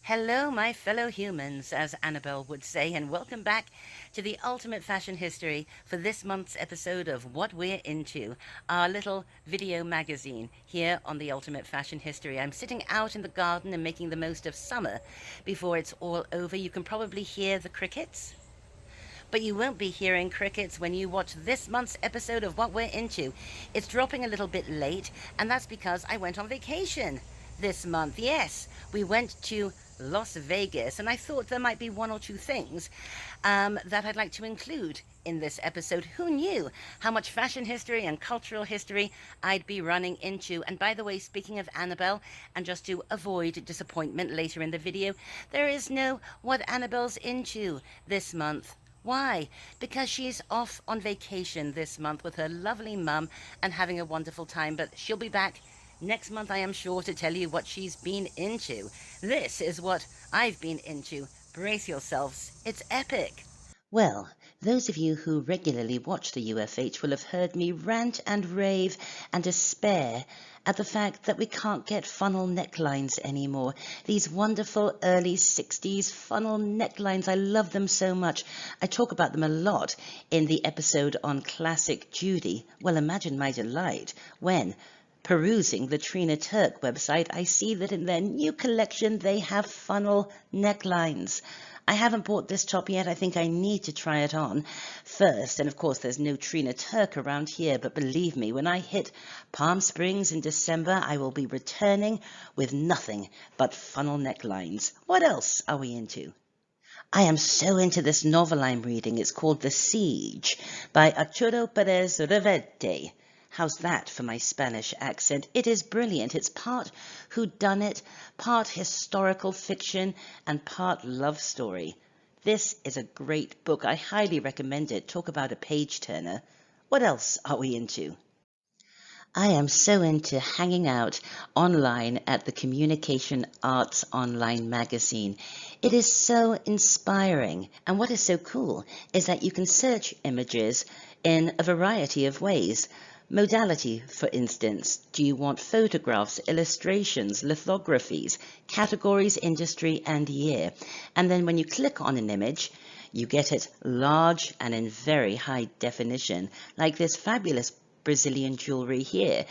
Hello, my fellow humans, as Annabelle would say, and welcome back to the Ultimate Fashion History for this month's episode of What We're Into, our little video magazine here on the Ultimate Fashion History. I'm sitting out in the garden and making the most of summer before it's all over. You can probably hear the crickets. But you won't be hearing crickets when you watch this month's episode of What We're Into. It's dropping a little bit late, and that's because I went on vacation this month. Yes, we went to Las Vegas, and I thought there might be one or two things that I'd like to include in this episode. Who knew how much fashion history and cultural history I'd be running into? And by the way, speaking of Annabelle, and just to avoid disappointment later in the video, there is no What Annabelle's Into this month. Why? Because she's off on vacation this month with her lovely mum and having a wonderful time, but she'll be back next month, I am sure, to tell you what she's been into. This is what I've been into. Brace yourselves, it's epic. Well, those of you who regularly watch the UFH will have heard me rant and rave and despair at the fact that we can't get funnel necklines anymore. These wonderful early 60s funnel necklines, I love them so much. I talk about them a lot in the episode on Classic Judy. Well, imagine my delight when, perusing the Trina Turk website, I see that in their new collection they have funnel necklines. I haven't bought this top yet. I think I need to try it on first. And of course, there's no Trina Turk around here. But believe me, when I hit Palm Springs in December, I will be returning with nothing but funnel necklines. What else are we into? I am so into this novel I'm reading. It's called The Siege by Arturo Perez Reverte. How's that for my Spanish accent? It is brilliant. It's part whodunit, part historical fiction, and part love story. This is a great book. I highly recommend it. Talk about a page turner. What else are we into? I am so into hanging out online at the Communication Arts Online magazine. It is so inspiring. And what is so cool is that you can search images in a variety of ways. Modality, for instance. Do you want photographs, illustrations, lithographies, categories, industry, and year? And then when you click on an image, you get it large and in very high definition, like this fabulous Brazilian jewelry here.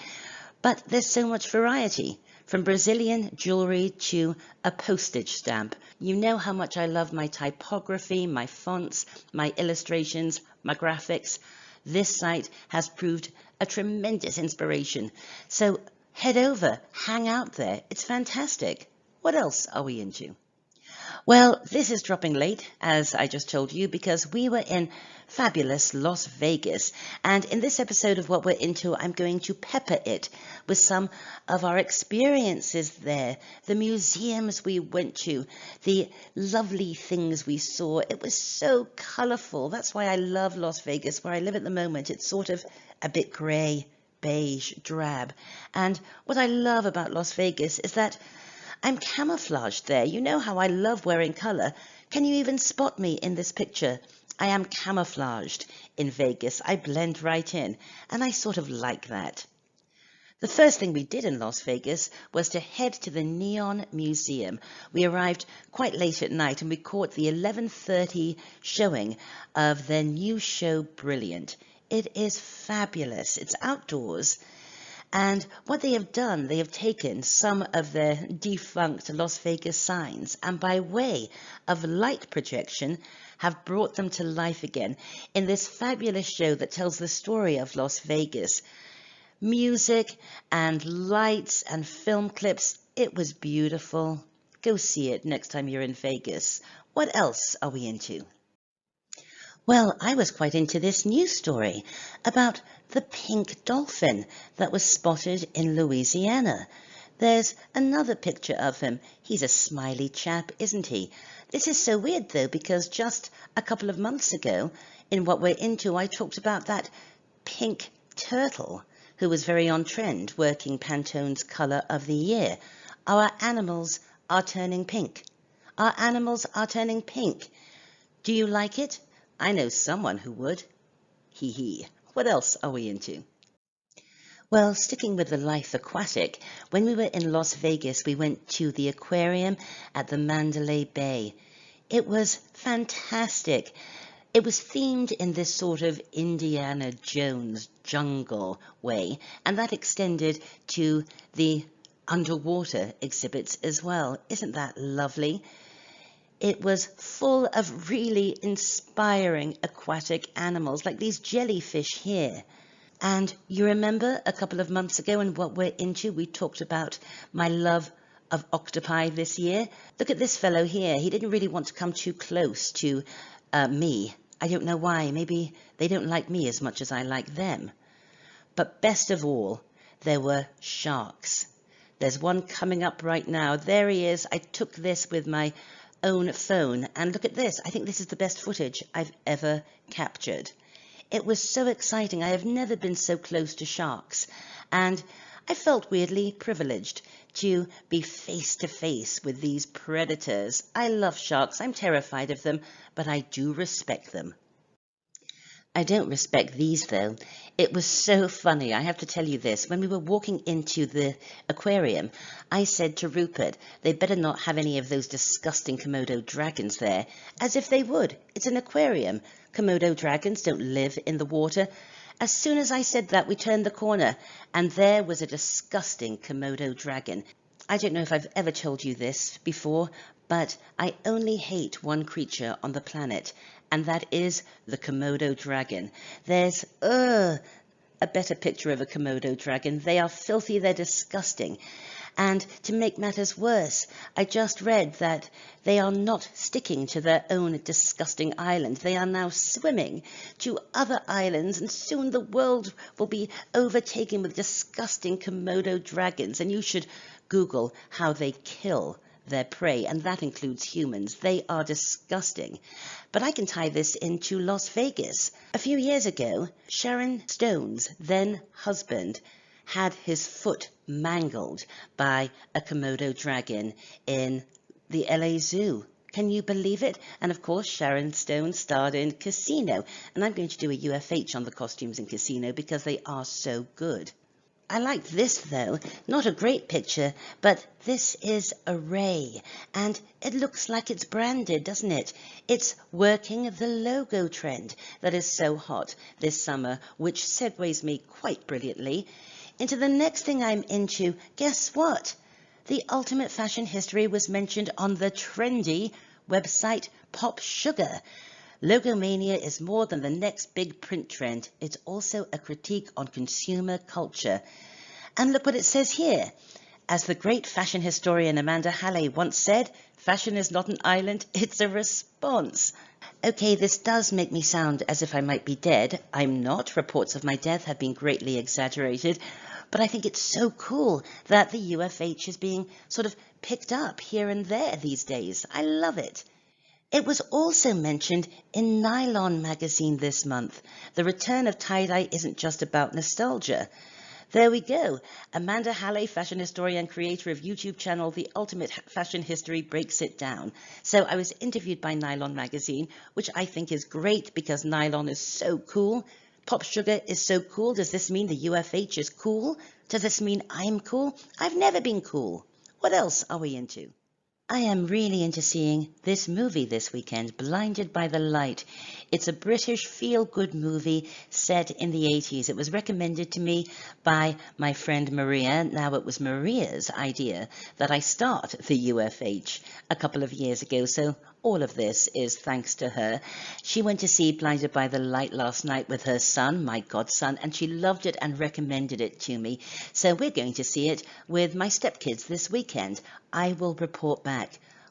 But there's so much variety, from Brazilian jewelry to a postage stamp. You know how much I love my typography, my fonts, my illustrations, my graphics. This site has proved a tremendous inspiration. So head over, hang out there. It's fantastic. What else are we into? Well, this is dropping late, as I just told you, because we were in fabulous Las Vegas. And in this episode of What We're Into, I'm going to pepper it with some of our experiences there, the museums we went to, the lovely things we saw. It was so colorful. That's why I love Las Vegas, where I live at the moment. It's sort of a bit gray, beige, drab. And what I love about Las Vegas is that I'm camouflaged there. You know how I love wearing color. Can you even spot me in this picture? I am camouflaged in Vegas. I blend right in, and I sort of like that. The first thing we did in Las Vegas was to head to the Neon Museum. We arrived quite late at night and we caught the 11:30 showing of their new show, Brilliant. It is fabulous. It's outdoors. And what they have done, they have taken some of their defunct Las Vegas signs and by way of light projection have brought them to life again in this fabulous show that tells the story of Las Vegas. Music and lights and film clips. It was beautiful. Go see it next time you're in Vegas. What else are we into? Well, I was quite into this news story about the pink dolphin that was spotted in Louisiana. There's another picture of him. He's a smiley chap, isn't he? This is so weird, though, because just a couple of months ago, in What We're Into, I talked about that pink turtle who was very on trend, working Pantone's Colour of the Year. Our animals are turning pink. Our animals are turning pink. Do you like it? I know someone who would. Hee hee. What else are we into? Well, sticking with the life aquatic, when we were in Las Vegas, we went to the aquarium at the Mandalay Bay. It was fantastic. It was themed in this sort of Indiana Jones jungle way, and that extended to the underwater exhibits as well. Isn't that lovely? It was full of really inspiring aquatic animals, like these jellyfish here. And you remember a couple of months ago and what we're into, we talked about my love of octopi this year. Look at this fellow here. He didn't really want to come too close to me. I don't know why. Maybe they don't like me as much as I like them. But best of all, there were sharks. There's one coming up right now. There he is. I took this with my own phone. And look at this. I think this is the best footage I've ever captured. It was so exciting. I have never been so close to sharks, and I felt weirdly privileged to be face to face with these predators. I love sharks. I'm terrified of them, but I do respect them. I don't respect these, though. It was so funny. I have to tell you this. When we were walking into the aquarium, I said to Rupert, they better not have any of those disgusting Komodo dragons there, as if they would. It's an aquarium. Komodo dragons don't live in the water. As soon as I said that, we turned the corner, and there was a disgusting Komodo dragon. I don't know if I've ever told you this before, but I only hate one creature on the planet, and that is the Komodo dragon. There's a better picture of a Komodo dragon. They are filthy, they're disgusting. And to make matters worse, I just read that they are not sticking to their own disgusting island. They are now swimming to other islands, and soon the world will be overtaken with disgusting Komodo dragons. And you should Google how they kill their prey, and that includes humans. They are disgusting. But I can tie this into Las Vegas. A few years ago, Sharon Stone's then husband had his foot mangled by a Komodo dragon in the LA Zoo. Can you believe it? And of course, Sharon Stone starred in Casino, and I'm going to do a UFH on the costumes in Casino because they are so good. I like this, though. Not a great picture, but this is a ray, and it looks like it's branded, doesn't it? It's working the logo trend that is so hot this summer, which segues me quite brilliantly into the next thing I'm into. Guess what? The Ultimate Fashion History was mentioned on the trendy website Pop Sugar. Logomania is more than the next big print trend. It's also a critique on consumer culture. And look what it says here. As the great fashion historian Amanda Halley once said, fashion is not an island, it's a response. Okay, this does make me sound as if I might be dead. I'm not. Reports of my death have been greatly exaggerated. But I think it's so cool that the UFH is being sort of picked up here and there these days. I love it. It was also mentioned in Nylon Magazine this month. The return of tie-dye isn't just about nostalgia. There we go. Amanda Halley, fashion historian and creator of YouTube channel The Ultimate Fashion History, breaks it down. So I was interviewed by Nylon Magazine, which I think is great because nylon is so cool. Pop Sugar is so cool. Does this mean the UFH is cool? Does this mean I'm cool? I've never been cool. What else are we into? I am really into seeing this movie this weekend, Blinded by the Light. It's a British feel-good movie set in the 80s. It was recommended to me by my friend Maria. Now, it was Maria's idea that I start the UFH a couple of years ago, so all of this is thanks to her. She went to see Blinded by the Light last night with her son, my godson, and she loved it and recommended it to me. So we're going to see it with my stepkids this weekend. I will report back.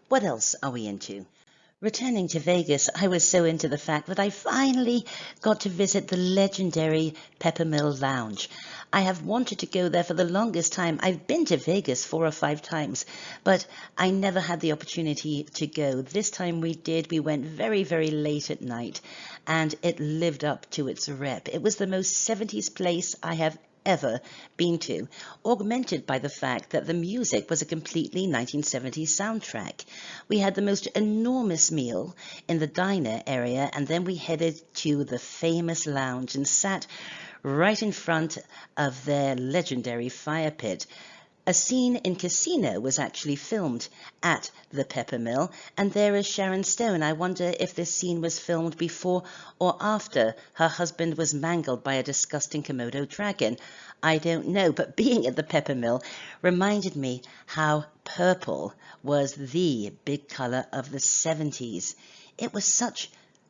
What else are we into? Returning to Vegas, I was so into the fact that I finally got to visit the legendary Peppermill Lounge. I have wanted to go there for the longest time. I've been to Vegas 4 or 5 times, but I never had the opportunity to go. This time we did. We went very, very late at night, and it lived up to its rep. It was the most 70s place I have ever been to, augmented by the fact that the music was a completely 1970s soundtrack. We had the most enormous meal in the diner area, and then we headed to the famous lounge and sat right in front of their legendary fire pit. A scene in Casino was actually filmed at the Peppermill, and there is Sharon Stone. I wonder if this scene was filmed before or after her husband was mangled by a disgusting Komodo dragon. I don't know, but being at the Peppermill reminded me how purple was the big colour of the 70s. It was such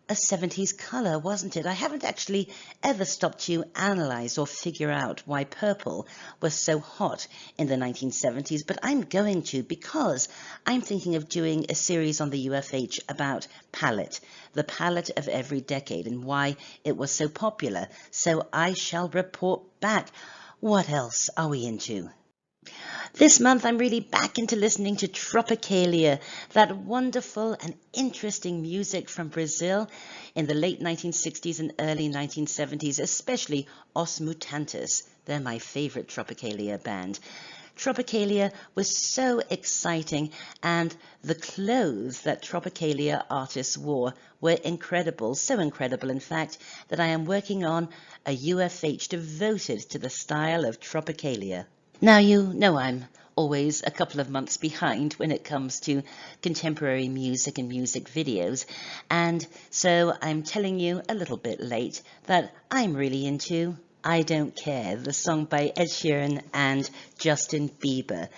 a 70s colour, wasn't it? I haven't actually ever stopped to analyse or figure out why purple was so hot in the 1970s, but I'm going to, because I'm thinking of doing a series on the UFH about palette, the palette of every decade, and why it was so popular. So I shall report back. What else are we into? This month I'm really back into listening to Tropicalia, that wonderful and interesting music from Brazil in the late 1960s and early 1970s, especially Os Mutantes. They're my favorite Tropicalia band. Tropicalia was so exciting, and the clothes that Tropicalia artists wore were incredible, so incredible in fact that I am working on a UFH devoted to the style of Tropicalia. Now, you know I'm always a couple of months behind when it comes to contemporary music and music videos, and so I'm telling you a little bit late that I'm really into I Don't Care, the song by Ed Sheeran and Justin Bieber.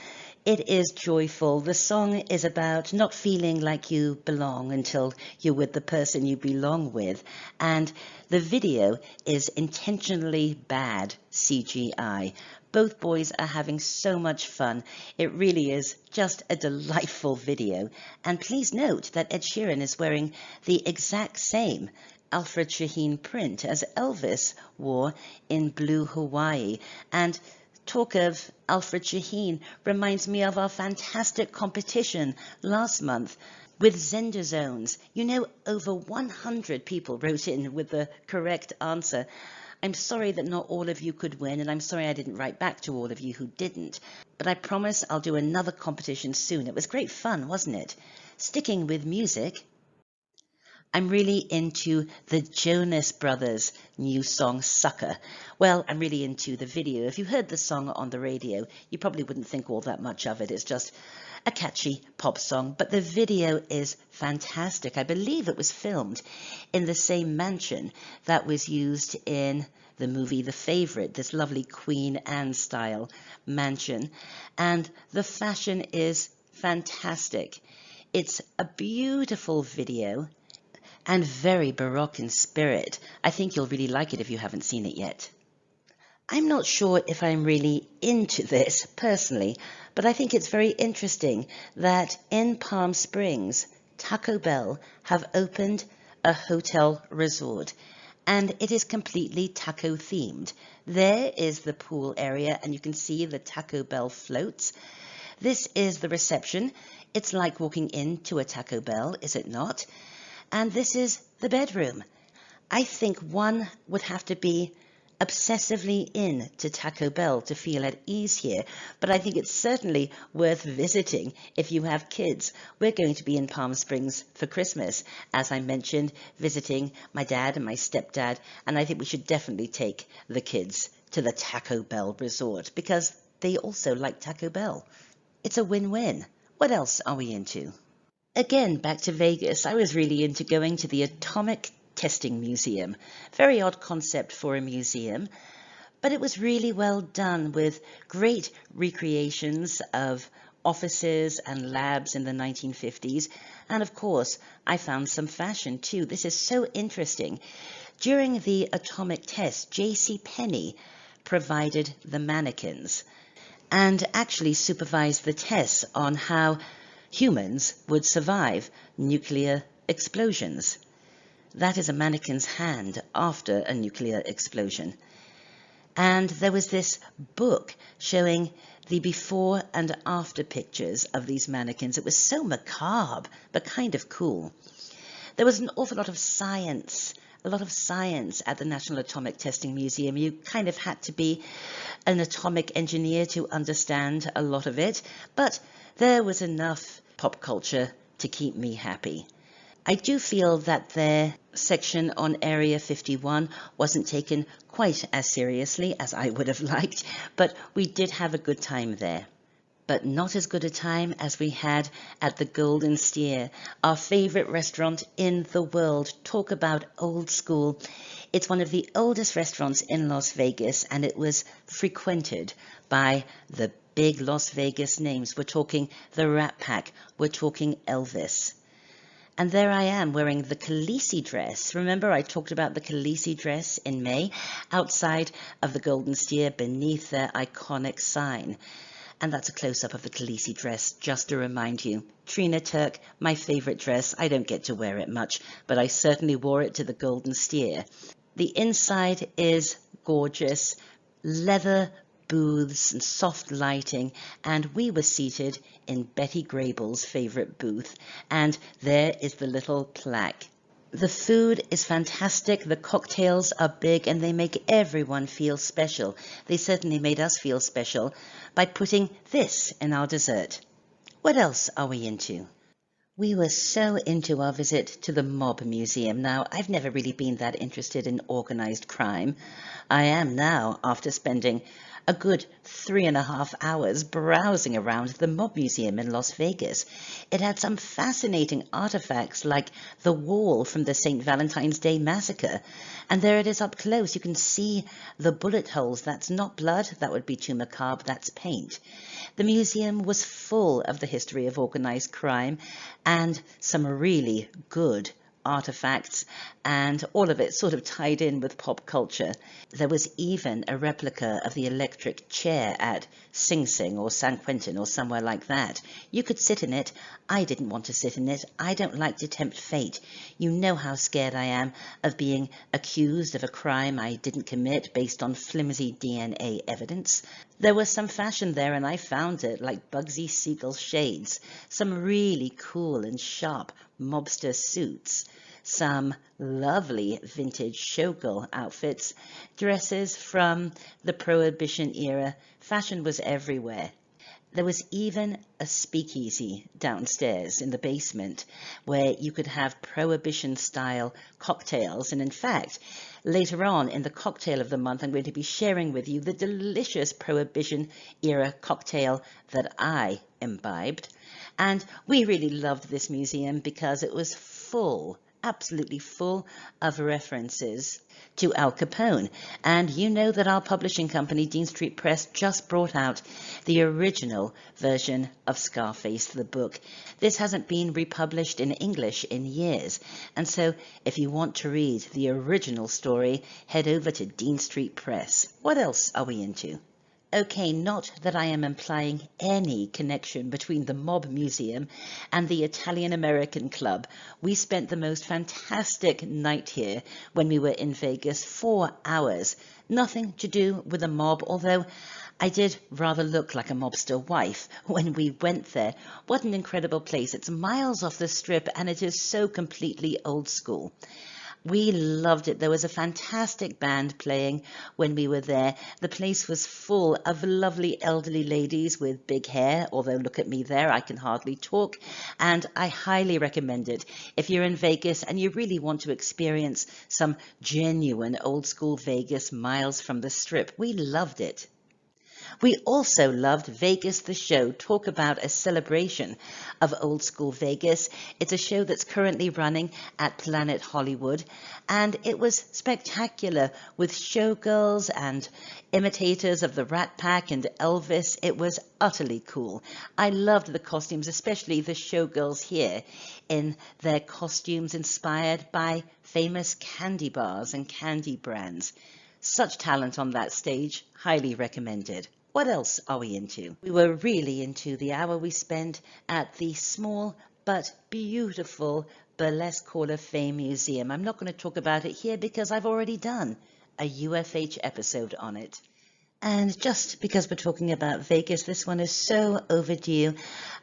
It is joyful. The song is about not feeling like you belong until you're with the person you belong with. And the video is intentionally bad CGI. Both boys are having so much fun. It really is just a delightful video. And please note that Ed Sheeran is wearing the exact same Alfred Shaheen print as Elvis wore in Blue Hawaii. And talk of Alfred Shaheen reminds me of our fantastic competition last month with Zender Zones. You know, over 100 people wrote in with the correct answer. I'm sorry that not all of you could win, and I'm sorry I didn't write back to all of you who didn't. But I promise I'll do another competition soon. It was great fun, wasn't it? Sticking with music, I'm really into the Jonas Brothers' new song, Sucker. Well, I'm really into the video. If you heard the song on the radio, you probably wouldn't think all that much of it. It's just a catchy pop song, but the video is fantastic. I believe it was filmed in the same mansion that was used in the movie The Favourite, this lovely Queen Anne style mansion. And the fashion is fantastic. It's a beautiful video and very Baroque in spirit. I think you'll really like it if you haven't seen it yet. I'm not sure if I'm really into this personally, but I think it's very interesting that in Palm Springs, Taco Bell have opened a hotel resort, and it is completely taco themed. There is the pool area, and you can see the Taco Bell floats. This is the reception. It's like walking into a Taco Bell, is it not? And this is the bedroom. I think one would have to be obsessively into Taco Bell to feel at ease here, but I think it's certainly worth visiting if you have kids. We're going to be in Palm Springs for Christmas, as I mentioned, visiting my dad and my stepdad, and I think we should definitely take the kids to the Taco Bell resort because they also like Taco Bell. It's a win-win. What else are we into? Again, back to Vegas, I was really into going to the Atomic Testing Museum. Very odd concept for a museum, but it was really well done with great recreations of offices and labs in the 1950s. And of course, I found some fashion too. This is so interesting. During the atomic test, J.C. Penney provided the mannequins and actually supervised the tests on how humans would survive nuclear explosions. That is a mannequin's hand after a nuclear explosion. And there was this book showing the before and after pictures of these mannequins. It was so macabre, but kind of cool. There was an awful lot of science, a lot of science at the National Atomic Testing Museum. You kind of had to be an atomic engineer to understand a lot of it, but there was enough pop culture to keep me happy. I do feel that there section on Area 51 wasn't taken quite as seriously as I would have liked, but we did have a good time there. But not as good a time as we had at the Golden Steer, our favorite restaurant in the world. Talk about old school. It's one of the oldest restaurants in Las Vegas, and it was frequented by the big Las Vegas names. We're talking the Rat Pack, we're talking Elvis. And there I am wearing the Khaleesi dress. Remember I talked about the Khaleesi dress in May outside of the Golden Steer beneath their iconic sign. And that's a close-up of the Khaleesi dress, just to remind you. Trina Turk, my favorite dress. I don't get to wear it much, but I certainly wore it to the Golden Steer. The inside is gorgeous, leather booths and soft lighting, and we were seated in Betty Grable's favorite booth, and there is the little plaque. The food is fantastic, the cocktails are big, and they make everyone feel special. They certainly made us feel special by putting this in our dessert. What else are we into? We were so into our visit to the Mob Museum. Now, I've never really been that interested in organized crime. I am now, after spending a good 3.5 hours browsing around the Mob Museum in Las Vegas. It had some fascinating artifacts like the wall from the St. Valentine's Day Massacre. And there it is up close. You can see the bullet holes. That's not blood. That would be too macabre. That's paint. The museum was full of the history of organized crime and some really good artifacts, and all of it sort of tied in with pop culture. There was even a replica of the electric chair at Sing Sing or San Quentin or somewhere like that. You could sit in it. I didn't want to sit in it. I don't like to tempt fate. You know how scared I am of being accused of a crime I didn't commit based on flimsy DNA evidence. There was some fashion there, and I found it, like Bugsy Siegel shades, some really cool and sharp mobster suits, some lovely vintage showgirl outfits, dresses from the Prohibition era. Fashion was everywhere. There was even a speakeasy downstairs in the basement where you could have Prohibition-style cocktails. And in fact, later on in the cocktail of the month, I'm going to be sharing with you the delicious Prohibition-era cocktail that I imbibed. And we really loved this museum because it was full, absolutely full of references to Al Capone. And you know that our publishing company, Dean Street Press, just brought out the original version of Scarface, the book. This hasn't been republished in English in years. And so if you want to read the original story, head over to Dean Street Press. What else are we into? Okay, not that I am implying any connection between the Mob Museum and the Italian-American Club. We spent the most fantastic night here when we were in Vegas, 4 hours. Nothing to do with the mob, although I did rather look like a mobster wife when we went there. What an incredible place. It's miles off the strip, and it is so completely old school. We loved it. There was a fantastic band playing when we were there. The place was full of lovely elderly ladies with big hair, although look at me there, I can hardly talk. And I highly recommend it. If you're in Vegas and you really want to experience some genuine old school Vegas miles from the strip, we loved it. We also loved Vegas the Show. Talk about a celebration of old school Vegas. It's a show that's currently running at Planet Hollywood, and it was spectacular with showgirls and imitators of the Rat Pack and Elvis. It was utterly cool. I loved the costumes, especially the showgirls here in their costumes inspired by famous candy bars and candy brands. Such talent on that stage, highly recommended. What else are we into? We were really into the hour we spent at the small but beautiful Burlesque Hall of Fame Museum. I'm not going to talk about it here because I've already done a UFH episode on it. And just because we're talking about Vegas, this one is so overdue.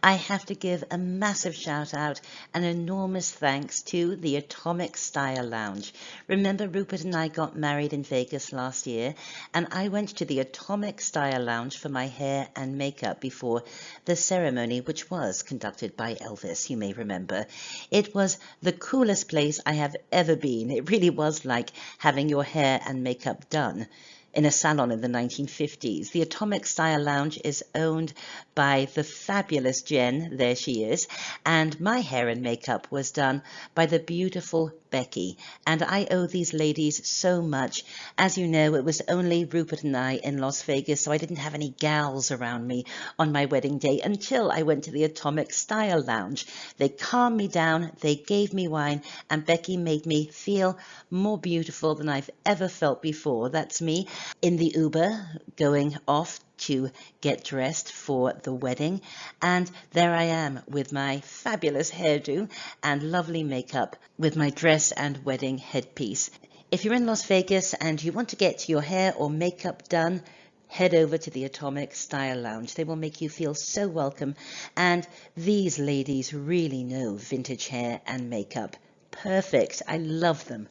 I have to give a massive shout out, an enormous thanks to the Atomic Style Lounge. Remember, Rupert and I got married in Vegas last year, and I went to the Atomic Style Lounge for my hair and makeup before the ceremony, which was conducted by Elvis, you may remember. It was the coolest place I have ever been. It really was like having your hair and makeup done in a salon in the 1950s. The Atomic Style Lounge is owned by the fabulous Jen, there she is, and my hair and makeup was done by the beautiful Becky, and I owe these ladies so much. As you know, it was only Rupert and I in Las Vegas, so I didn't have any gals around me on my wedding day until I went to the Atomic Style Lounge. They calmed me down, they gave me wine, and Becky made me feel more beautiful than I've ever felt before. That's me in the Uber going off to get dressed for the wedding, and there I am with my fabulous hairdo and lovely makeup with my dress and wedding headpiece. If you're in Las Vegas and you want to get your hair or makeup done, head over to the Atomic Style Lounge. They will make you feel so welcome, and these ladies really know vintage hair and makeup. Perfect. I love them.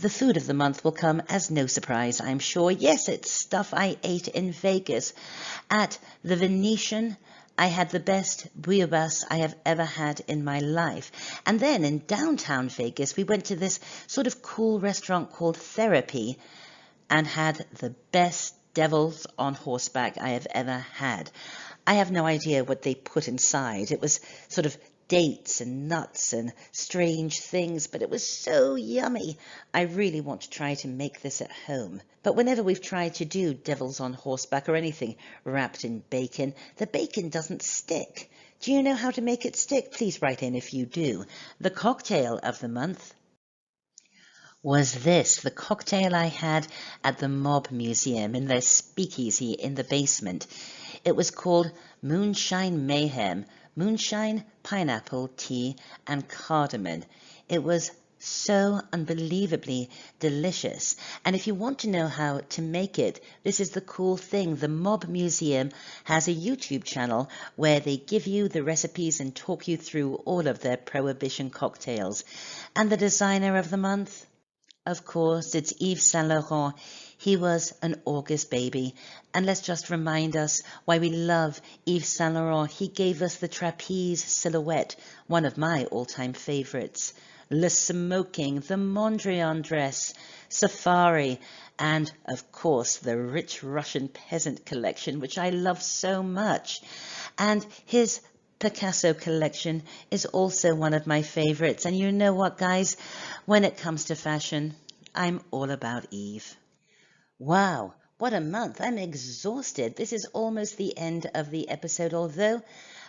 The food of the month will come as no surprise, I'm sure. Yes, it's stuff I ate in Vegas. At the Venetian, I had the best bouillabaisse I have ever had in my life. And then in downtown Vegas, we went to this sort of cool restaurant called Therapy and had the best devils on horseback I have ever had. I have no idea what they put inside. It was sort of dates and nuts and strange things, but it was so yummy. I really want to try to make this at home. But whenever we've tried to do devils on horseback or anything wrapped in bacon, the bacon doesn't stick. Do you know how to make it stick? Please write in if you do. The cocktail of the month was this, the cocktail I had at the Mob Museum in their speakeasy in the basement. It was called Moonshine Mayhem, moonshine, pineapple, tea, and cardamom. It was so unbelievably delicious. And if you want to know how to make it, this is the cool thing. The Mob Museum has a YouTube channel where they give you the recipes and talk you through all of their prohibition cocktails. And the designer of the month? Of course, it's Yves Saint Laurent. He was an August baby. And let's just remind us why we love Yves Saint Laurent. He gave us the trapeze silhouette, one of my all-time favorites. Le Smoking, the Mondrian dress, Safari, and of course the rich Russian peasant collection, which I love so much. And his Picasso collection is also one of my favorites. And you know what, guys? When it comes to fashion, I'm all about Eve. Wow, what a month. I'm exhausted. This is almost the end of the episode, although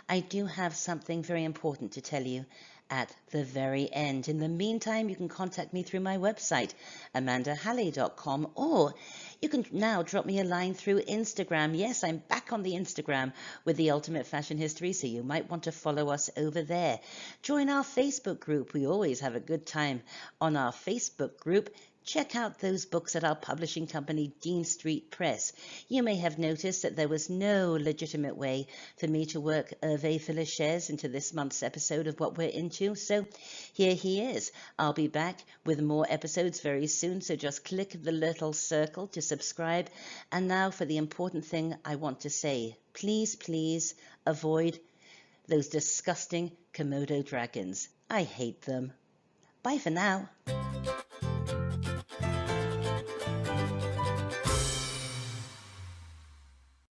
I do have something very important to tell you at the very end. In the meantime, you can contact me through my website, amandahalley.com, or you can now drop me a line through Instagram. Yes, I'm back on the Instagram with the Ultimate Fashion History, so you might want to follow us over there. Join our Facebook group. We always have a good time on our Facebook group. Check out those books at our publishing company, Dean Street Press. You may have noticed that there was no legitimate way for me to work Hervé Filichès into this month's episode of What We're Into, so here he is. I'll be back with more episodes very soon, so just click the little circle to subscribe. And now for the important thing I want to say. Please, please avoid those disgusting Komodo dragons. I hate them. Bye for now.